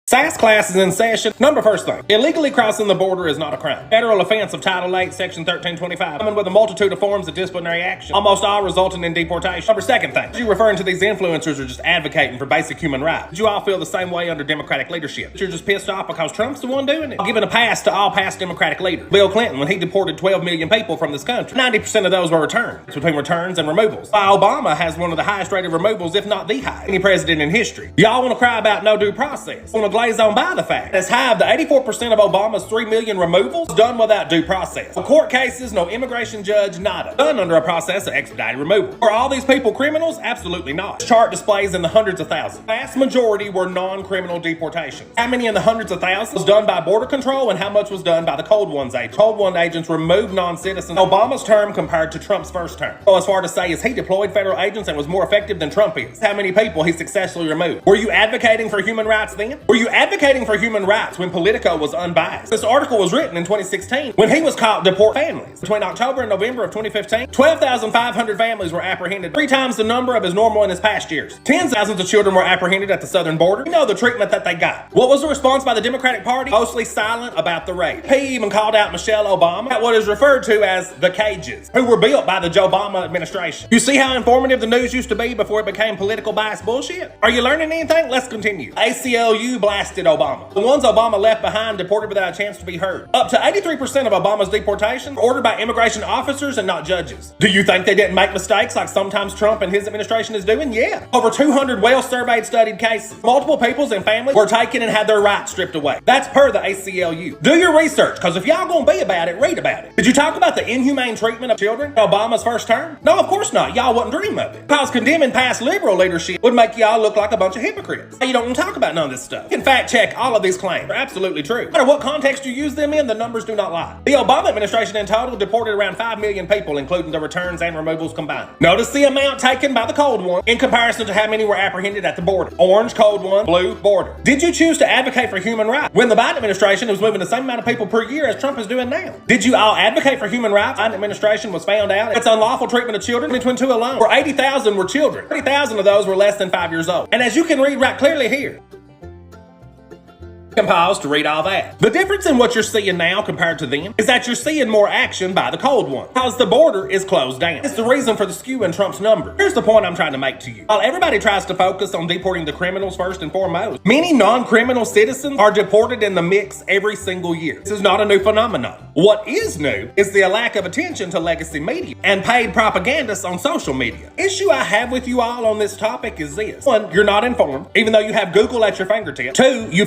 SAS class is in session. First thing, illegally crossing the border is not a crime. Federal offense of Title 8, Section 1325, coming with a multitude of forms of disciplinary action, almost all resulting in deportation. Second thing, you referring to these influencers are just advocating for basic human rights. Did you all feel the same way under Democratic leadership? You're just pissed off because Trump's the one doing it? Giving a pass to all past Democratic leaders. Bill Clinton, when he deported 12 million people from this country, 90% of those were returned. It's between returns and removals. While Obama has one of the highest rate of removals, if not the highest, any president in history. Y'all want to cry about no due process? Want to glaze on by the fact as high of the 84% of Obama's 3 million removals done without due process. No court cases, no immigration judge, nada. Done under a process of expedited removal. Are all these people criminals? Absolutely not. This chart displays in the hundreds of thousands. Vast majority were non-criminal deportations. How many in the hundreds of thousands was done by border control and how much was done by the Cold Ones agents? Cold One agents removed non-citizens. Obama's term compared to Trump's first term. So as far to say is he deployed federal agents and was more effective than Trump is. How many people he successfully removed? Were you advocating for human rights then? Were you advocating for human rights when Politico was unbiased? This article was written in 2016 when he was caught deport families. Between October and November of 2015, 12,500 families were apprehended, 3 times the number of as normal in his past years. Tens of thousands of children were apprehended at the southern border. You know the treatment that they got. What was the response by the Democratic Party? Mostly silent about the rape. He even called out Michelle Obama at what is referred to as the cages, who were built by the Joe Obama administration. You see how informative the news used to be before it became political bias bullshit? Are you learning anything? Let's continue. ACLU blasted Obama. The ones Obama left behind deported without a chance to be heard. Up to 83% of Obama's deportations were ordered by immigration officers and not judges. Do you think they didn't make mistakes like sometimes Trump and his administration is doing? Yeah. Over 200 well-surveyed, studied cases. Multiple peoples and families were taken and had their rights stripped away. That's per the ACLU. Do your research, because if y'all gonna be about it, read about it. Did you talk about the inhumane treatment of children in Obama's first term? No, of course not. Y'all wouldn't dream of it. Because condemning past liberal leadership would make y'all look like a bunch of hypocrites. You don't want to talk about none of this stuff. You can fact check all of these claims. They're absolutely true. No matter what context you use them in, the numbers do not lie. The Obama administration in total deported around 5 million people, including the returns and removals combined. Notice the amount taken by the Cold One in comparison to how many were apprehended at the border. Orange, Cold One, blue, border. Did you choose to advocate for human rights when the Biden administration was moving the same amount of people per year as Trump is doing now? Did you all advocate for human rights? The Biden administration was found out it's unlawful treatment of children. 2022 alone, where 80,000 were children. 30,000 of those were less than 5 years old. And as you can read right clearly here, can pause to read all that. The difference in what you're seeing now compared to then is that you're seeing more action by the Cold One because the border is closed down. It's the reason for the skew in Trump's number. Here's the point I'm trying to make to you. While everybody tries to focus on deporting the criminals first and foremost, many non-criminal citizens are deported in the mix every single year. This is not a new phenomenon. What is new is the lack of attention to legacy media and paid propagandists on social media. Issue I have with you all on this topic is this. 1, you're not informed, even though you have Google at your fingertips. 2, you